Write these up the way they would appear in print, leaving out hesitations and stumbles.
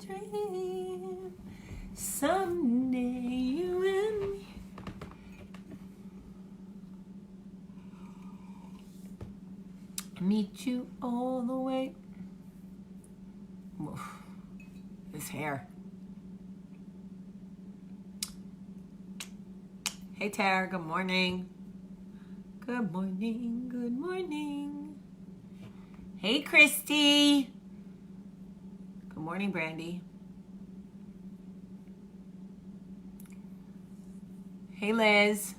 dream. Someday you and me. Meet you all the way. Oof. This hair. Hey Tara, good morning. Good morning, good morning. Hey Christy. Good morning, Brandy. Hey Liz.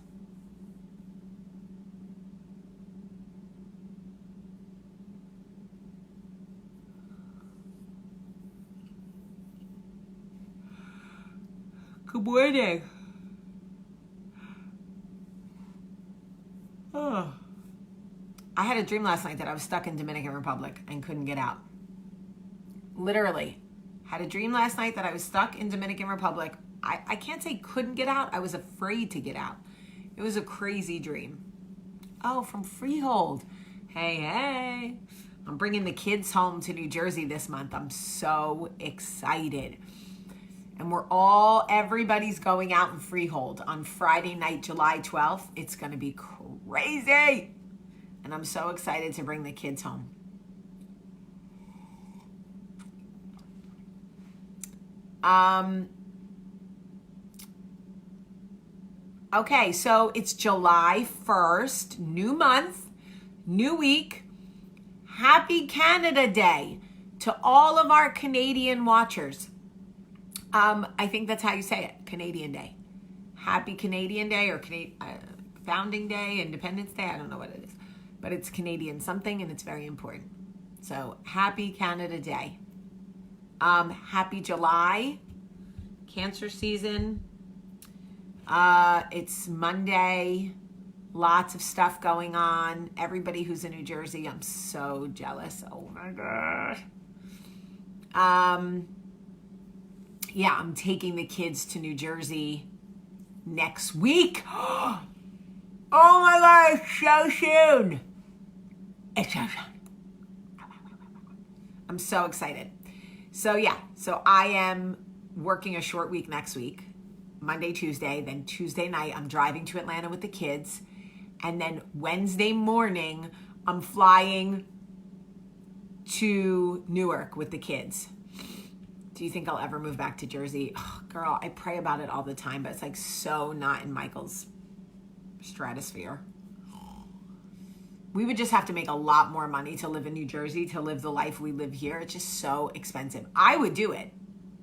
Good morning. Oh. I had a dream last night that I was stuck in Dominican Republic and couldn't get out. Literally. Had a dream last night that I was stuck in Dominican Republic. I can't say couldn't get out. I was afraid to get out. It was a crazy dream. Oh, from Freehold. Hey. I'm bringing the kids home to New Jersey this month. I'm so excited. And everybody's going out in Freehold on Friday night, July 12th. It's going to be crazy. And I'm so excited to bring the kids home. Okay, so it's July 1st, new month, new week. Happy Canada Day to all of our Canadian watchers. I think that's how you say it, Canadian Day. Happy Canadian Day or Founding Day, Independence Day, I don't know what it is. But it's Canadian something and it's very important. So happy Canada Day. Happy July, Cancer season. It's Monday, lots of stuff going on. Everybody who's in New Jersey, I'm so jealous. Oh my God. Yeah, I'm taking the kids to New Jersey next week. Oh my God, it's so soon. It's so soon. I'm so excited. So I am working a short week next week, Monday, Tuesday. Then Tuesday night, I'm driving to Atlanta with the kids. And then Wednesday morning, I'm flying to Newark with the kids. Do you think I'll ever move back to Jersey? Oh, girl, I pray about it all the time, but it's like so not in Michael's stratosphere. We would just have to make a lot more money to live in New Jersey, to live the life we live here. It's just so expensive. I would do it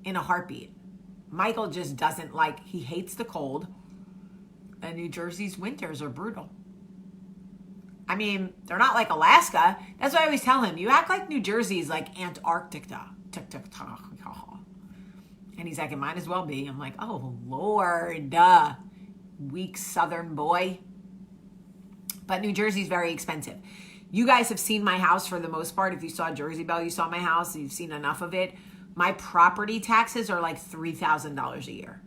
in a heartbeat. Michael just doesn't he hates the cold. And New Jersey's winters are brutal. I mean, they're not like Alaska. That's why I always tell him, you act like New Jersey's like Antarctica. And he's like, it might as well be. I'm like, oh, Lord, weak Southern boy. But New Jersey's very expensive. You guys have seen my house for the most part. If you saw Jersey Belle, you saw my house. You've seen enough of it. My property taxes are like $3,000 a year.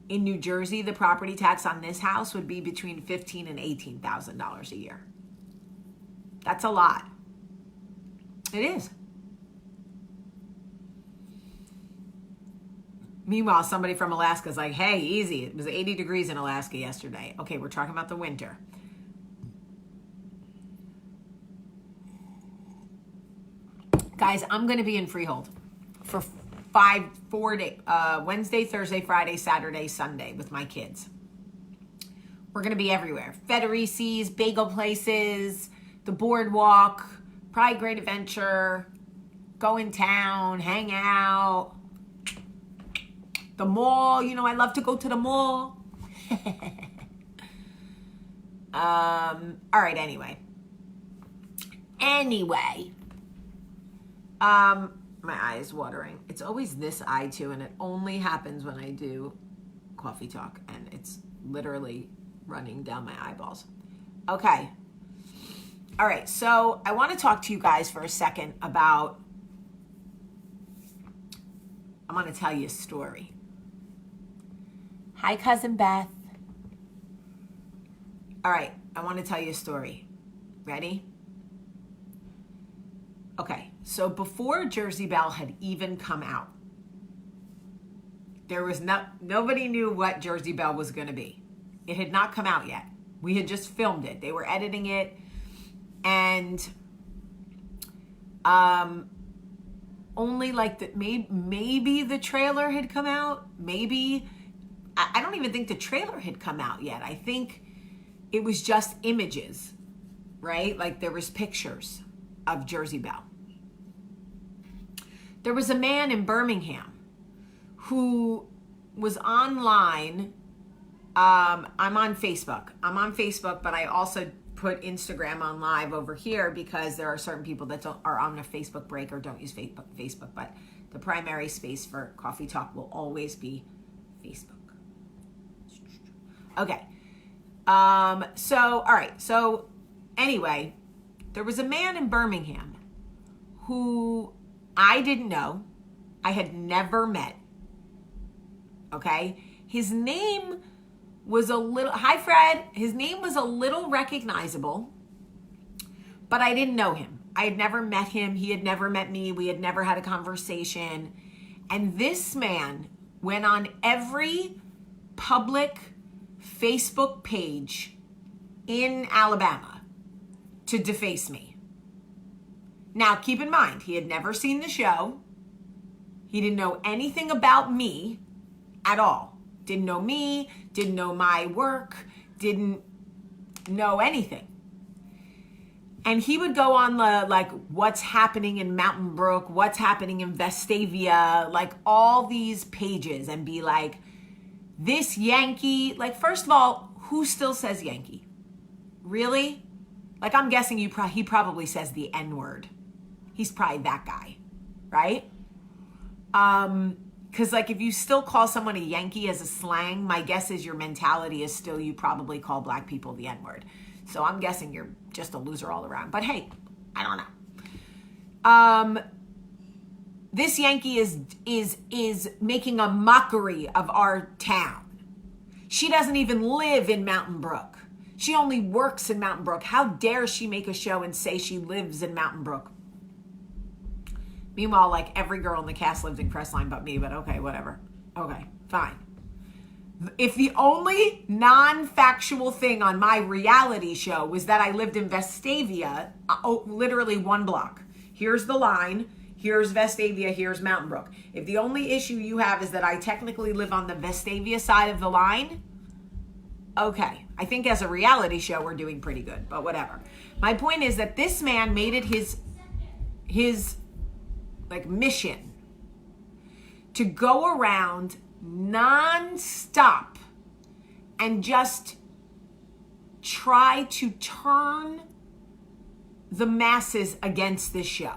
In New Jersey, the property tax on this house would be between $15,000 and $18,000 a year. That's a lot. It is. Meanwhile, somebody from Alaska is like, hey, easy. It was 80 degrees in Alaska yesterday. Okay, we're talking about the winter. Guys, I'm going to be in Freehold for 4 days, Wednesday, Thursday, Friday, Saturday, Sunday with my kids. We're going to be everywhere. Federici's, bagel places, the boardwalk, probably Great Adventure, go in town, hang out. The mall, I love to go to the mall. All right, anyway. My eye is watering. It's always this eye too, and it only happens when I do coffee talk, and it's literally running down my eyeballs. Okay. All right, so I want to talk to you guys for a second about, I'm going to tell you a story. Hi, Cousin Beth. All right, I want to tell you a story. Ready? Okay, so before Jersey Belle had even come out, There was nobody knew what Jersey Belle was going to be. It had not come out yet. We had just filmed it. They were editing it, and only like that. Maybe the trailer had come out. Maybe I don't even think the trailer had come out yet. I think it was just images, right? Like there was pictures of Jersey Belle. There was a man in Birmingham who was online. I'm on Facebook, but I also put Instagram on live over here because there are certain people that are on a Facebook break or don't use Facebook, but the primary space for Coffee Talk will always be Facebook. Okay. All right. So anyway, there was a man in Birmingham who I didn't know. I had never met. Okay. His name was hi Fred. His name was a little recognizable, but I didn't know him. I had never met him. He had never met me. We had never had a conversation. And this man went on every public Facebook page in Alabama to deface me. Now, keep in mind, he had never seen the show. He didn't know anything about me at all. Didn't know me, didn't know my work, didn't know anything. And he would go on the, like, what's happening in Mountain Brook, what's happening in Vestavia, like all these pages, and be like, this Yankee, like, first of all, who still says Yankee? Really? Like, I'm guessing he probably says the N-word. He's probably that guy, right? Because, like, if you still call someone a Yankee as a slang, my guess is your mentality is still you probably call black people the N-word. So I'm guessing you're just a loser all around. But hey, I don't know. This Yankee is making a mockery of our town. She doesn't even live in Mountain Brook. She only works in Mountain Brook. How dare she make a show and say she lives in Mountain Brook? Meanwhile, like, every girl in the cast lived in Crestline but me, but okay, whatever. Okay, fine. If the only non-factual thing on my reality show was that I lived in Vestavia, literally one block. Here's the line. Here's Vestavia. Here's Mountain Brook. If the only issue you have is that I technically live on the Vestavia side of the line, okay. I think as a reality show, we're doing pretty good, but whatever. My point is that this man made it his like mission to go around non-stop and just try to turn the masses against this show.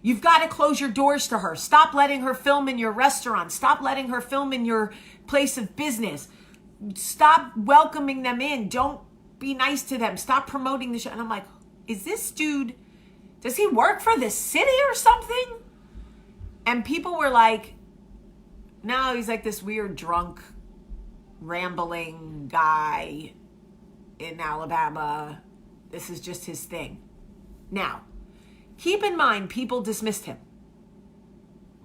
You've got to close your doors to her. Stop letting her film in your restaurant. Stop letting her film in your place of business. Stop welcoming them in. Don't be nice to them. Stop promoting the show. And I'm like, is this dude, does he work for the city or something? And people were like, no, he's like this weird drunk, rambling guy in Alabama. This is just his thing. Now, keep in mind, people dismissed him.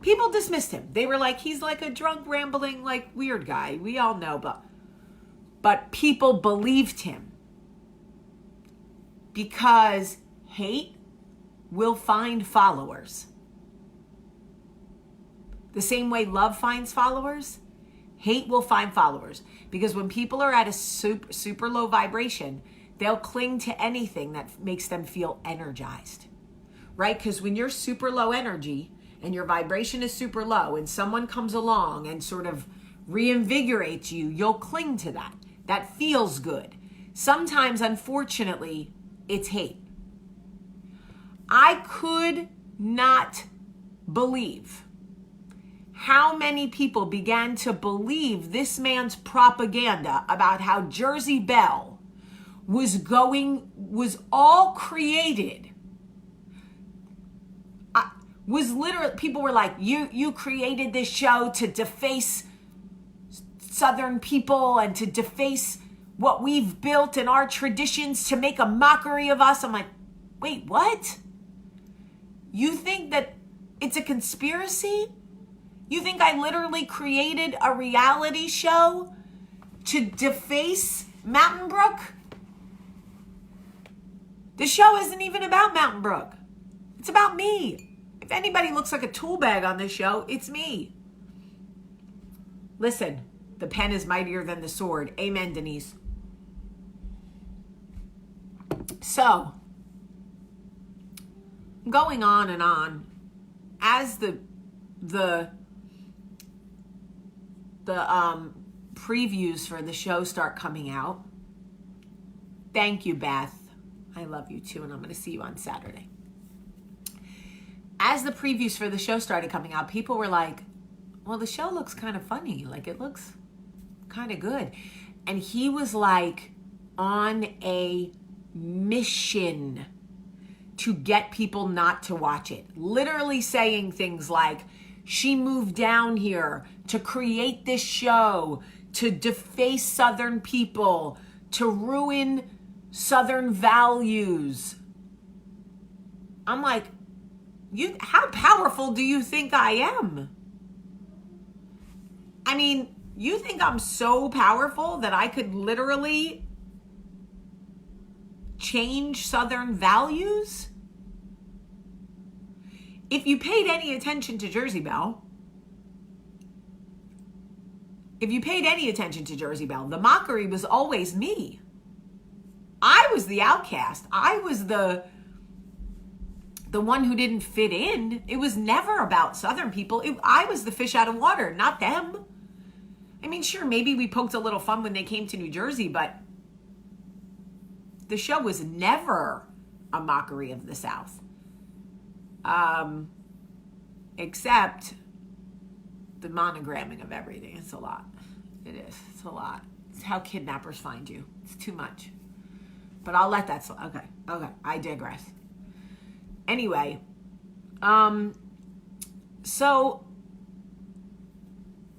People dismissed him. They were like, he's like a drunk, rambling, like weird guy. We all know, but people believed him because hate will find followers. The same way love finds followers, hate will find followers. Because when people are at a super low vibration, they'll cling to anything that makes them feel energized, right? Because when you're super low energy and your vibration is super low and someone comes along and sort of reinvigorates you, you'll cling to that. That feels good. Sometimes, unfortunately, it's hate. I could not believe how many people began to believe this man's propaganda about how Jersey Belle was all created. Was literally, people were like, you created this show to deface Southern people and to deface what we've built and our traditions, to make a mockery of us. I'm like, wait, what? You think that it's a conspiracy? You think I literally created a reality show to deface Mountain Brook? The show isn't even about Mountain Brook. It's about me. If anybody looks like a tool bag on this show, it's me. Listen, the pen is mightier than the sword. Amen, Denise. So, going on and on, as the previews for the show start coming out. Thank you, Beth. I love you too, and I'm going to see you on Saturday. As the previews for the show started coming out, people were like, well, the show looks kind of funny. Like, it looks kind of good. And he was like on a mission to get people not to watch it. Literally saying things like, she moved down here to create this show, to deface Southern people, to ruin Southern values. I'm like, how powerful do you think I am? I mean, you think I'm so powerful that I could literally change Southern values? If you paid any attention to Jersey Belle, the mockery was always me. I was the outcast. I was the one who didn't fit in. It was never about Southern people. I was the fish out of water, not them. I mean, sure, maybe we poked a little fun when they came to New Jersey, but the show was never a mockery of the South. Except the monogramming of everything. It's a lot. It is. It's a lot. It's how kidnappers find you. It's too much. But I'll let that slide. Okay. I digress. Anyway, so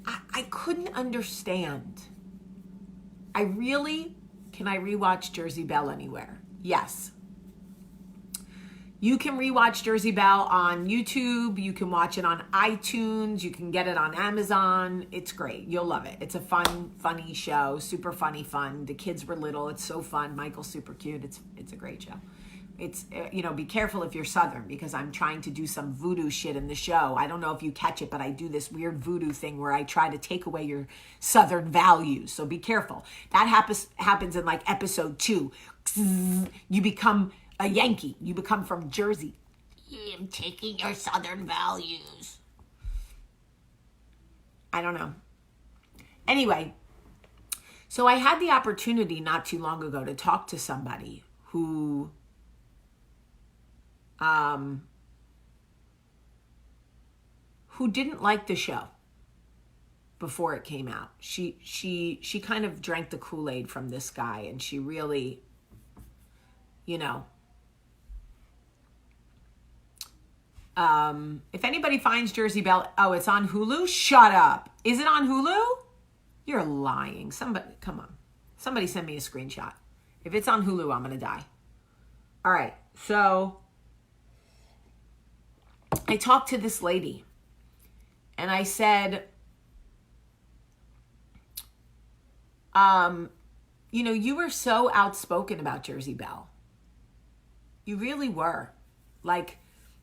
I couldn't understand. Can I rewatch Jersey Belle anywhere? Yes. You can rewatch Jersey Belle on YouTube. You can watch it on iTunes. You can get it on Amazon. It's great. You'll love it. It's a funny show. Super funny fun. The kids were little. It's so fun. Michael's super cute. It's a great show. It's, be careful if you're Southern, because I'm trying to do some voodoo shit in the show. I don't know if you catch it, but I do this weird voodoo thing where I try to take away your Southern values. So be careful. That happens in like episode 2. You become a Yankee. You become from Jersey. I'm taking your Southern values. I don't know. Anyway, so I had the opportunity not too long ago to talk to somebody who didn't like the show before it came out. She kind of drank the Kool-Aid from this guy, and she really, if anybody finds Jersey Belle, it's on Hulu? Shut up. Is it on Hulu? You're lying. Come on. Somebody send me a screenshot. If it's on Hulu, I'm going to die. All right. So I talked to this lady and I said, you were so outspoken about Jersey Belle. You really were. Like,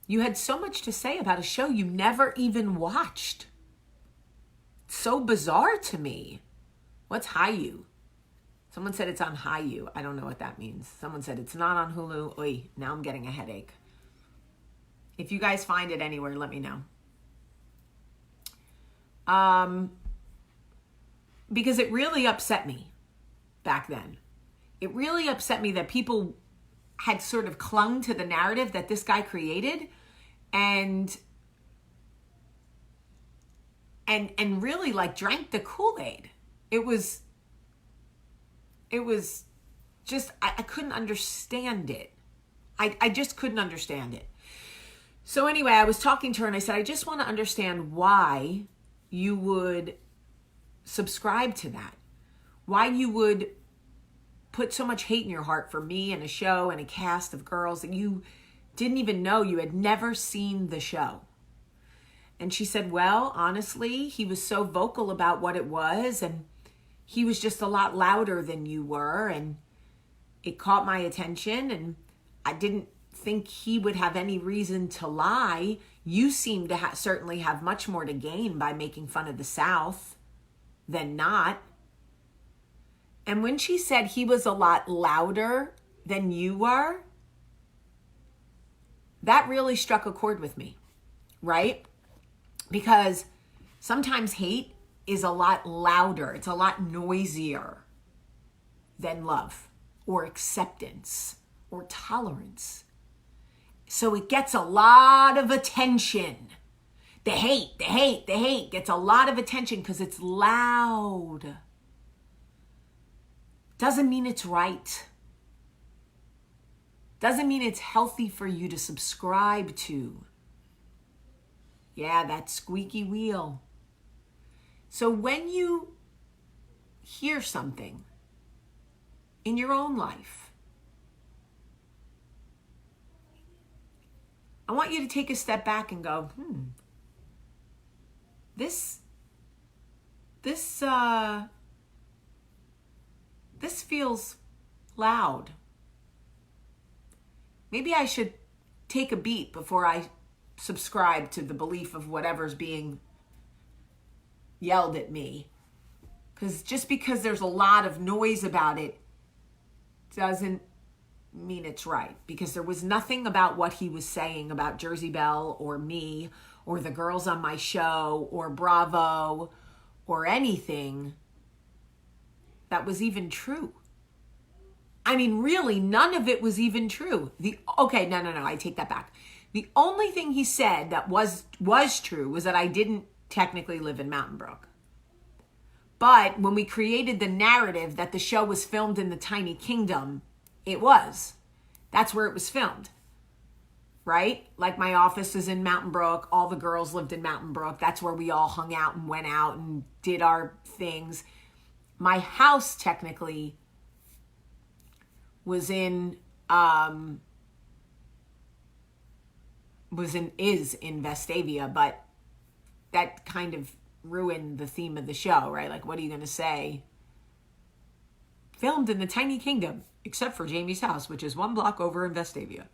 you had so much to say about a show you never even watched. So bizarre to me. What's Hayu? Someone said it's on Hayu. I don't know what that means. Someone said it's not on Hulu. Oy, now I'm getting a headache. If you guys find it anywhere, let me know. Because it really upset me back then. It really upset me that people had sort of clung to the narrative that this guy created and really like drank the Kool-Aid. It was just, I couldn't understand it. I just couldn't understand it. So anyway, I was talking to her and I said, I just want to understand why you would subscribe to that. Why you would put so much hate in your heart for me and a show and a cast of girls that you didn't even know. You had never seen the show. And she said, well, honestly, he was so vocal about what it was, and he was just a lot louder than you were, and it caught my attention, and I didn't think he would have any reason to lie. You seem to certainly have much more to gain by making fun of the South than not. And when she said he was a lot louder than you were, that really struck a chord with me, right? Because sometimes hate is a lot louder. It's a lot noisier than love or acceptance or tolerance. So it gets a lot of attention. The hate gets a lot of attention because it's loud. Doesn't mean it's right. Doesn't mean it's healthy for you to subscribe to. Yeah, that squeaky wheel. So when you hear something in your own life, I want you to take a step back and go, this feels loud. Maybe I should take a beat before I subscribe to the belief of whatever's being yelled at me. Because just because there's a lot of noise about it doesn't mean it's right. Because there was nothing about what he was saying about Jersey Belle or me or the girls on my show or Bravo or anything that was even true. I mean, really, none of it was even true. No, I take that back. The only thing he said that was true was that I didn't technically live in Mountain Brook. But when we created the narrative that the show was filmed in the Tiny Kingdom, it was. That's where it was filmed, right? Like my office is in Mountain Brook. All the girls lived in Mountain Brook. That's where we all hung out and went out and did our things. My house technically is in Vestavia, but that kind of ruined the theme of the show, right? Like, what are you going to say? Filmed in the Tiny Kingdom, except for Jamie's house, which is 1 block over in Vestavia.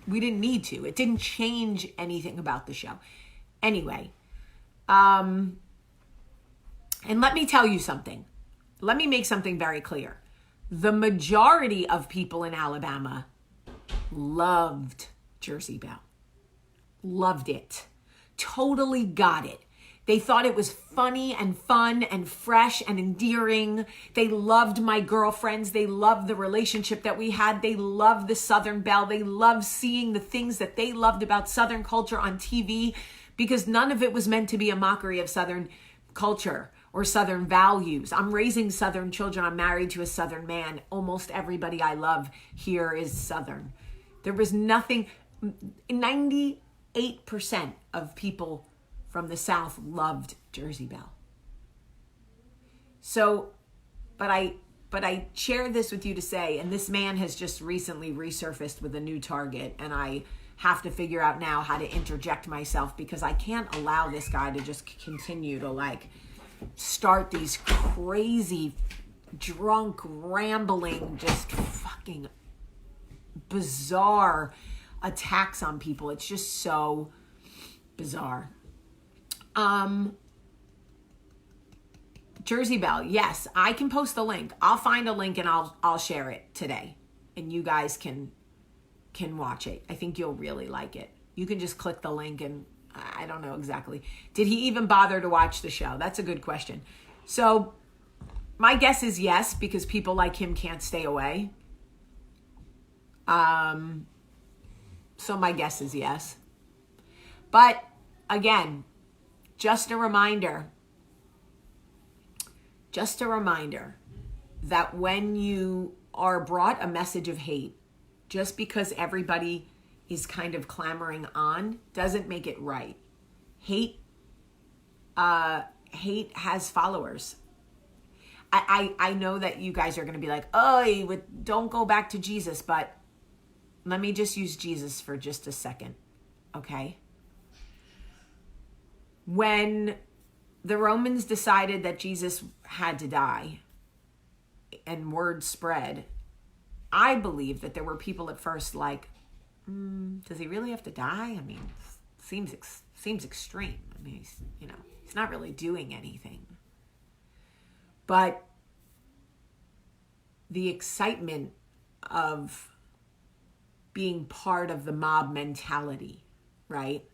We didn't need to. It didn't change anything about the show. Anyway, and let me tell you something. Let me make something very clear. The majority of people in Alabama loved Jersey Belle. Loved it. Totally got it. They thought it was funny and fun and fresh and endearing. They loved my girlfriends. They loved the relationship that we had. They loved the Southern Belle. They loved seeing the things that they loved about Southern culture on TV, because none of it was meant to be a mockery of Southern culture or Southern values. I'm raising Southern children. I'm married to a Southern man. Almost everybody I love here is Southern. There was nothing. 98% of people from the South loved Jersey Belle. So, but I share this with you to say, and this man has just recently resurfaced with a new target, and I have to figure out now how to interject myself, because I can't allow this guy to just continue to start these crazy, drunk, rambling, just fucking bizarre attacks on people. It's just so bizarre. Jersey Belle, yes, I can post the link. I'll find a link and I'll share it today, and you guys can watch it. I think you'll really like it. You can just click the link, and I don't know exactly. Did he even bother to watch the show? That's a good question. So my guess is yes, because people like him can't stay away. So my guess is yes. But again, just a reminder that when you are brought a message of hate, just because everybody is kind of clamoring on doesn't make it right. Hate has followers. I know that you guys are going to be like, oh, don't go back to Jesus, but let me just use Jesus for just a second, okay? When the Romans decided that Jesus had to die and word spread, I believe that there were people at first like, does he really have to die? I mean, seems extreme. I mean, he's not really doing anything. But the excitement of being part of the mob mentality, right?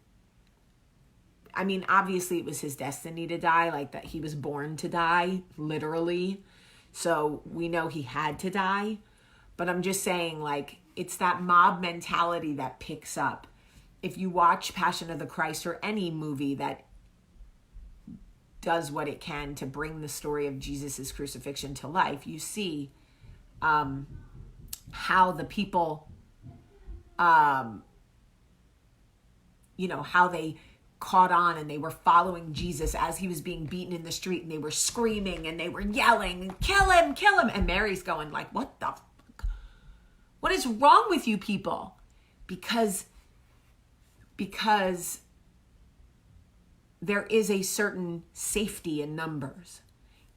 I mean, obviously it was his destiny to die, like that he was born to die, literally. So we know he had to die. But I'm just saying, like, it's that mob mentality that picks up. If you watch Passion of the Christ or any movie that does what it can to bring the story of Jesus's crucifixion to life, you see how the people, how they caught on and they were following Jesus as he was being beaten in the street, and they were screaming and they were yelling, kill him, kill him. And Mary's going like, what the fuck? What is wrong with you people? Because there is a certain safety in numbers.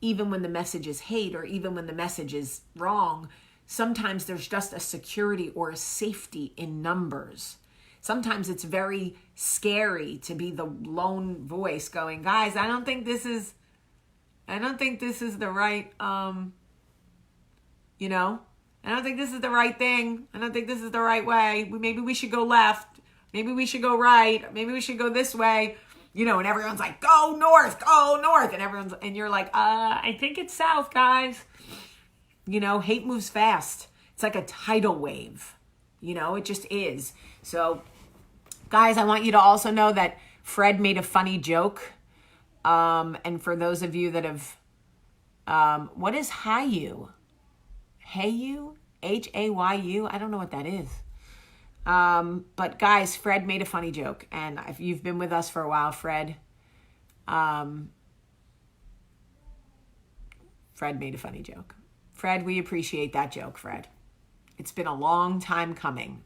Even when the message is hate or even when the message is wrong, sometimes there's just a security or a safety in numbers. Sometimes it's very scary to be the lone voice going, guys, I don't think this is the right, I don't think this is the right thing. I don't think this is the right way. Maybe we should go left. Maybe we should go right. Maybe we should go this way. And everyone's like, go north. And you're like, I think it's south, guys. Hate moves fast. It's like a tidal wave. It just is. So, guys, I want you to also know that Fred made a funny joke. And for those of you that have, what is Hayu? Hayu? Hayu? I don't know what that is. But guys, Fred made a funny joke. And if you've been with us for a while, Fred made a funny joke. Fred, we appreciate that joke, Fred. It's been a long time coming.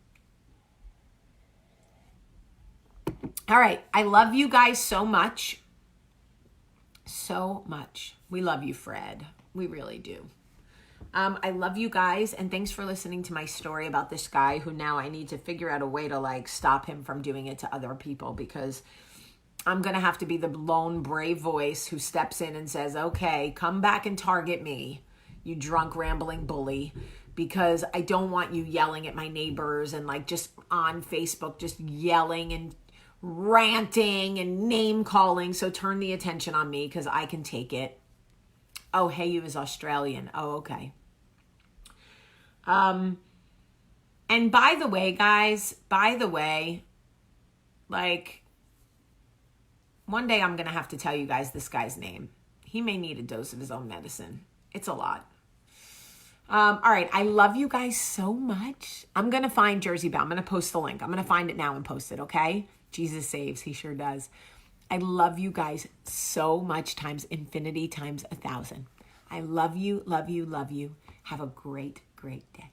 All right. I love you guys so much. So much. We love you, Fred. We really do. I love you guys, and thanks for listening to my story about this guy who now I need to figure out a way to stop him from doing it to other people, because I'm going to have to be the lone brave voice who steps in and says, okay, come back and target me, you drunk, rambling bully, because I don't want you yelling at my neighbors and just on Facebook, just yelling and ranting and name calling. So turn the attention on me because I can take it. Oh, hey, you is Australian. Oh, okay. And by the way, guys, one day I'm going to have to tell you guys this guy's name. He may need a dose of his own medicine. It's a lot. All right. I love you guys so much. I'm going to find Jersey Bound. I'm going to post the link. I'm going to find it now and post it. Okay. Jesus saves. He sure does. I love you guys so much times infinity times 1,000. I love you, love you, love you. Have a great, great day.